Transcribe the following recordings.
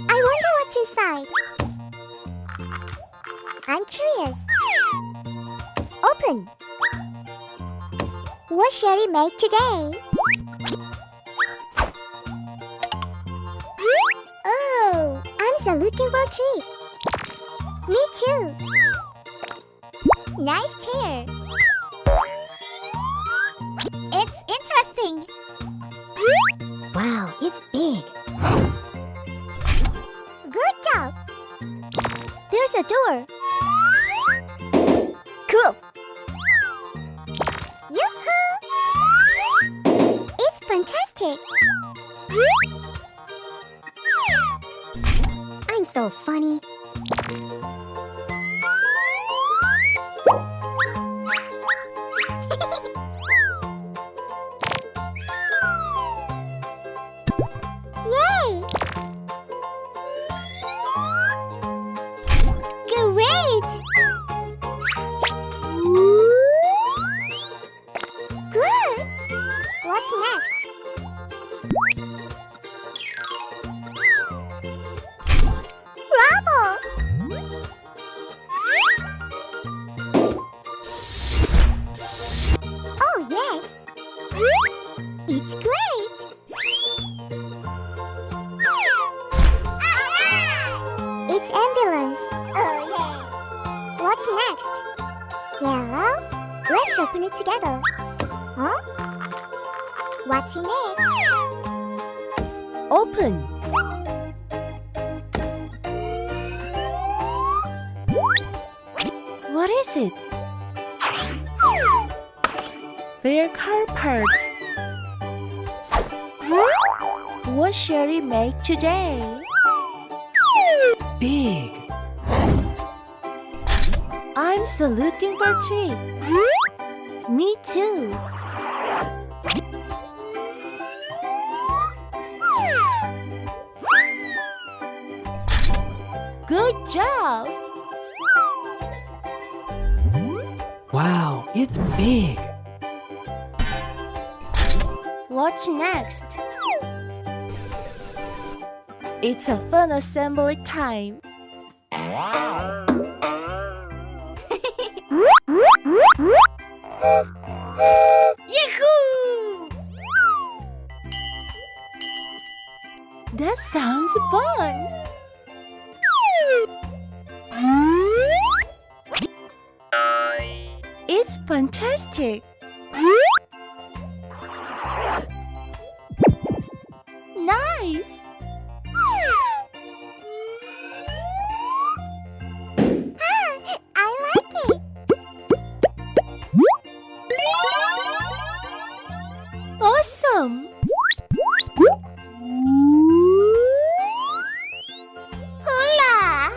I wonder what's inside. I'm curious. Open. What shall we make today? Oh, I'm so looking for a treat. Me too. Nice chair. It's interesting. Wow, it's big. Good job. There's a door. Cool. Yoo-hoo! It's fantastic. I'm so funny. Yay! Great! Good! What's next? Bravo! Oh, yes! It's great! It's ambulance! Oh, yeah! What's next? Yellow? Let's open it together. Huh? What's in it? Open. What is it? They're car parts. What shall we make today? Big. I'm so looking for a treat. Me too. Good job. Wow, it's big. What's next? It's a fun assembly time. Yahoo! That sounds fun. It's fantastic. Nice. I like it. Awesome. Hola!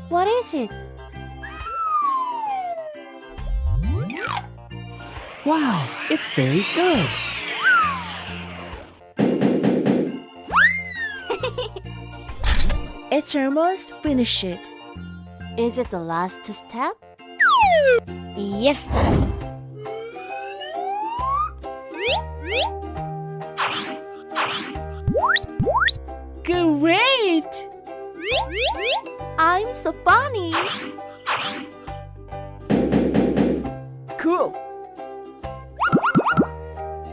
What is it? Wow, it's very good. It's almost finished. Is it the last step? Yes. Great! I'm so funny. Cool.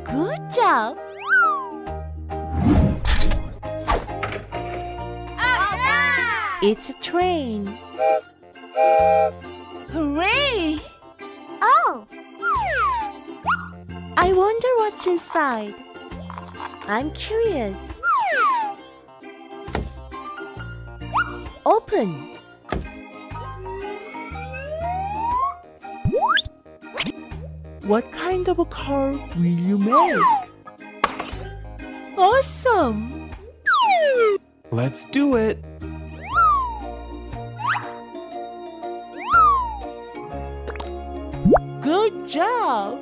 Good job. It's a train. Hooray! Oh! I wonder what's inside. I'm curious. Open. What kind of a car will you make? Awesome! Let's do it. Good job!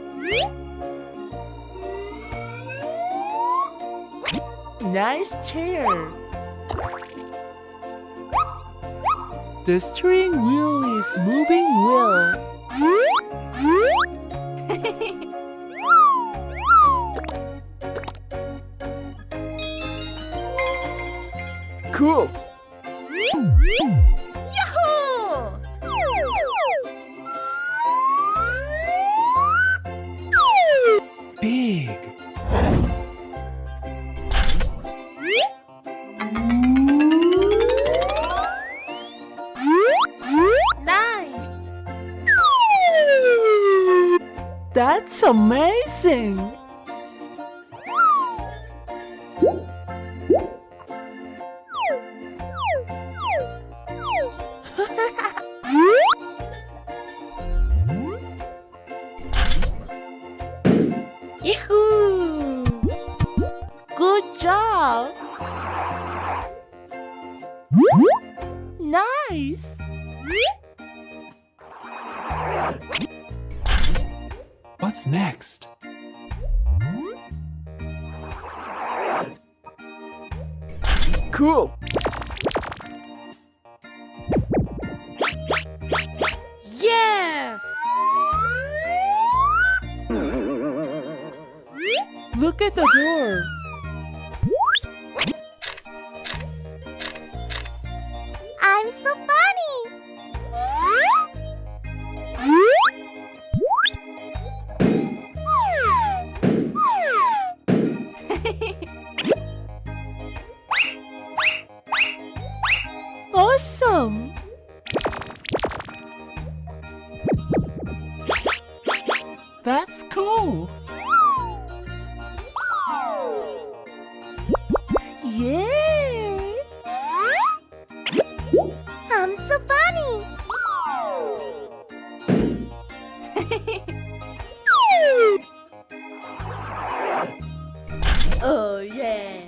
Nice chair. The steering wheel is moving well. Cool. Yahoo! Big. Nice! That's amazing! Yahoo! Good job! Nice! What's next? Cool. Yes! Look at the door! I'm so funny! Awesome! That's cool! Yay! I'm so funny! Oh, yeah!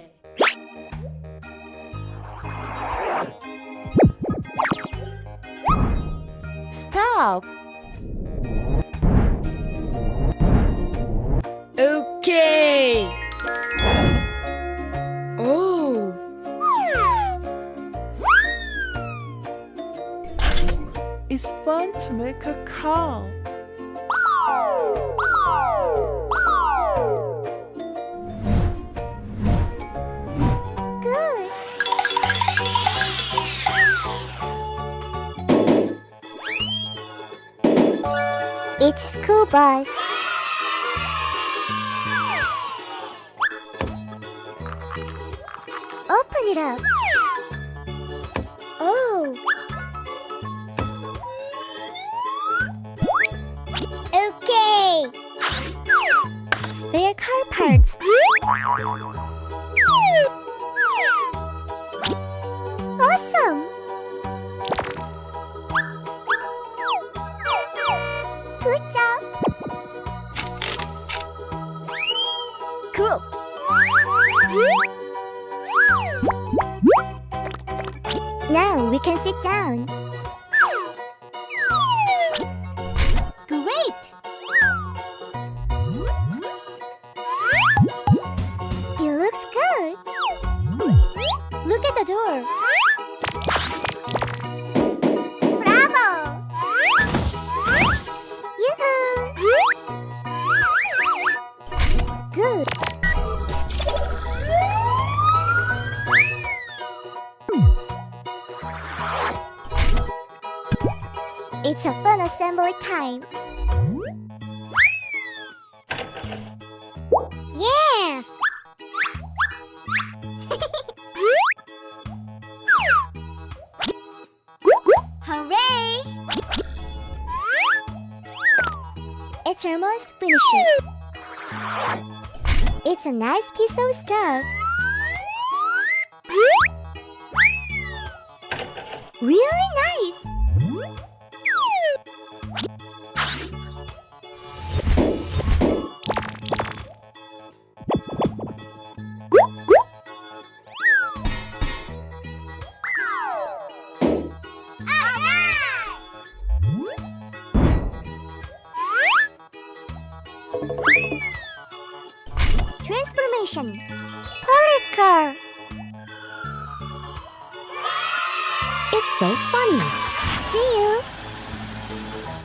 Stop! Okay! Oh! It's fun to make a car. Good! It's a school bus. Open it up. Oh! Okay! They're car parts. Awesome! Good job! Cool! Now we can sit down. Great! It looks good. Look at the door. Bravo! Yoo-hoo! Good. It's a fun assembly time. Yes! Hooray! It's almost finished. It's a nice piece of stuff. Really nice! Transformation. Police car. It's so funny.